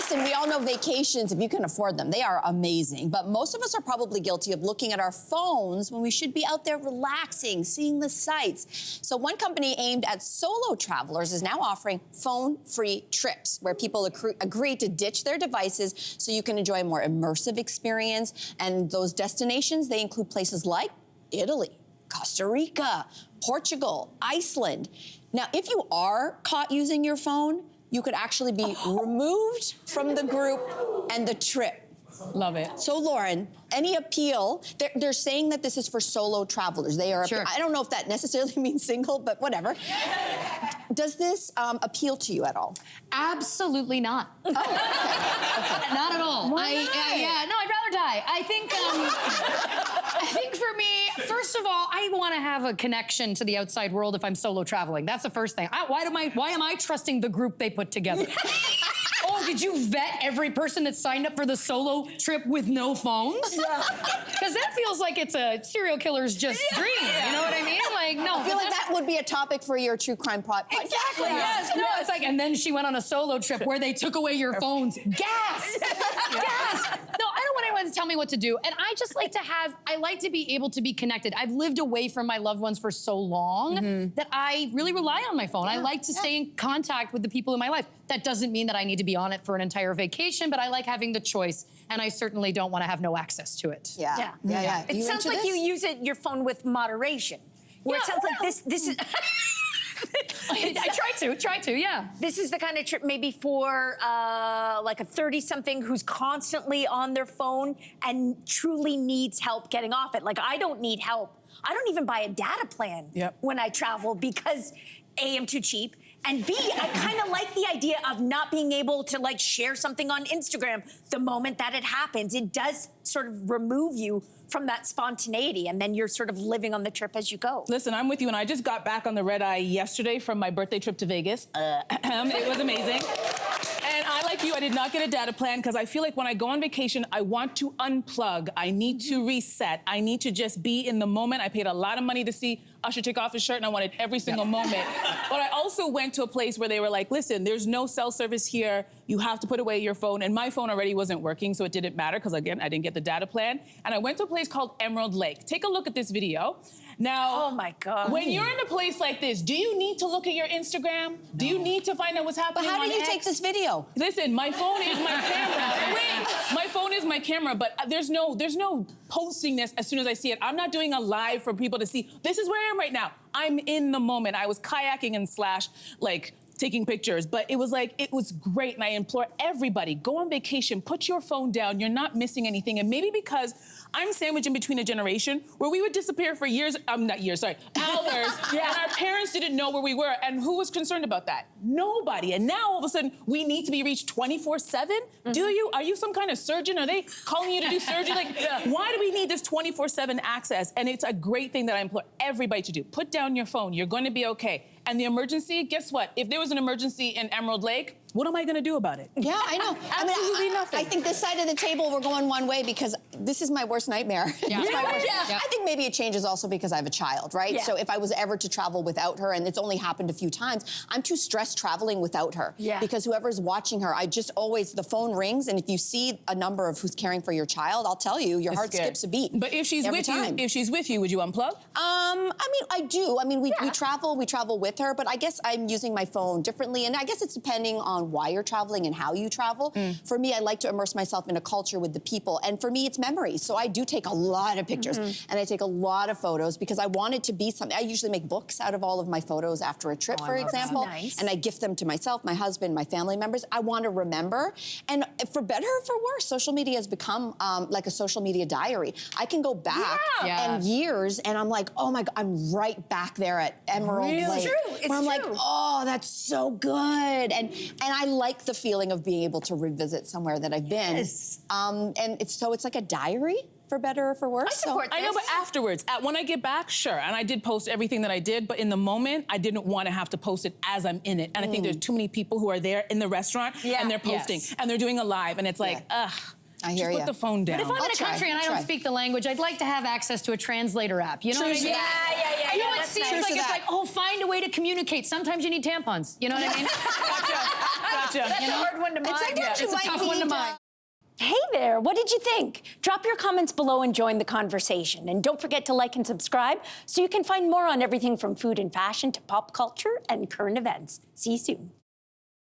listen, we all know vacations, if you can afford them, they are amazing. But most of us are probably guilty of looking at our phones when we should be out there relaxing, seeing the sights. So one company aimed at solo travelers is now offering phone-free trips where people agree to ditch their devices so you can enjoy a more immersive experience. And those destinations, they include places like Italy, Costa Rica, Portugal, Iceland. Now, if you are caught using your phone, you could actually be removed from the group and the trip. Love it. So, Lauren, any appeal? They're saying that this is for solo travelers. They are. Sure. I don't know if that necessarily means single, but whatever. Does this appeal to you at all? Absolutely not. Oh, okay. Not at all. Why not? I'd rather die. I think for me, first of all, I want to have a connection to the outside world if I'm solo traveling. That's the first thing. Why am I trusting the group they put together? Oh, did you vet every person that signed up for the solo trip with no phones? Yeah. Because that feels like it's a serial killer's just dream. You know what I mean? Like, no. I feel like that would be a topic for your true crime podcast. Exactly. Yes. No, it's like, and then she went on a solo trip where they took away your phones. Gas! Gas! No, I don't want anyone to tell me what to do. And I just like I like to be able to be connected. I've lived away from my loved ones for so long that I really rely on my phone. I like to stay in contact with the people in my life. That doesn't mean that I need to be on it for an entire vacation, but I like having the choice, and I certainly don't want to have no access to it. Yeah. It sounds like you use your phone with moderation. Where it sounds like this is... I try to, yeah. This is the kind of trip maybe for like a 30-something who's constantly on their phone and truly needs help getting off it. Like, I don't need help. I don't even buy a data plan when I travel because A, I'm too cheap, and B, I kind of like the idea of not being able to like share something on Instagram the moment that it happens. It does sort of remove you from that spontaneity, and then you're sort of living on the trip as you go. Listen, I'm with you, and I just got back on the red eye yesterday from my birthday trip to Vegas. It was amazing. And I, like you, I did not get a data plan because I feel like when I go on vacation, I want to unplug. I need to reset. I need to just be in the moment. I paid a lot of money to see Usher take off his shirt, and I wanted every single moment. But I also went to a place where they were like, listen, there's no cell service here. You have to put away your phone. And my phone already wasn't working, so it didn't matter because, again, I didn't get the data plan. And I went to a place called Emerald Lake. Take a look at this video. Now, oh my God. When you're in a place like this, do you need to look at your Instagram? No. Do you need to find out what's happening on But how do you take this video? Listen, my phone is my camera. Wait, my phone is my camera, but there's no posting this as soon as I see it. I'm not doing a live for people to see. This is where I am right now. I'm in the moment. I was kayaking and taking pictures, but it was great, and I implore everybody, go on vacation, put your phone down, you're not missing anything, and maybe because I'm sandwiched in between a generation where we would disappear for hours, and our parents didn't know where we were, and who was concerned about that? Nobody, and now all of a sudden, we need to be reached 24/7? Do you? Are you some kind of surgeon? Are they calling you to do surgery? Why do we need this 24/7 access? And it's a great thing that I implore everybody to do. Put down your phone, you're going to be okay. And the emergency, guess what? If there was an emergency in Emerald Lake, what am I gonna do about it? Yeah, I know. Absolutely nothing. I think this side of the table, we're going one way because this is my worst nightmare. Yeah. I think maybe it changes also because I have a child, right? Yeah. So if I was ever to travel without her, and it's only happened a few times, I'm too stressed traveling without her. Yeah. Because whoever's watching her, the phone rings, and if you see a number of who's caring for your child, I'll tell you, your heart skips a beat. But if she's with you, would you unplug? I mean, I do. I mean, we travel with her, but I guess I'm using my phone differently, and I guess it's depending on why you're traveling and how you travel. For me, I like to immerse myself in a culture with the people, and for me, it's memories. So I do take a lot of pictures, and I take a lot of photos because I want it to be something. I usually make books out of all of my photos after a trip, for example, and I gift them to myself, my husband, my family members. I want to remember, and for better or for worse, social media has become like a social media diary. I can go back and years, and I'm like, oh my God, I'm right back there at Emerald Lake. It's true. Where I'm like, oh, that's so good. And I like the feeling of being able to revisit somewhere that I've been. Yes. And it's like a diary, for better or for worse. I support this. I know, but afterwards, when I get back, sure. And I did post everything that I did, but in the moment, I didn't want to have to post it as I'm in it. And I think there's too many people who are there in the restaurant and they're posting and they're doing a live, and it's like, ugh. I hear you. Just put the phone down. But if I'm in a country and I don't speak the language, I'd like to have access to a translator app. You know what I mean? Yeah. I know it seems like it's like, oh, find a way to communicate. Sometimes you need tampons. You know what I mean? Gotcha. That's a hard one to mind. Sometimes you It's a might tough one to need, mind. Hey there, what did you think? Drop your comments below and join the conversation. And don't forget to like and subscribe so you can find more on everything from food and fashion to pop culture and current events. See you soon.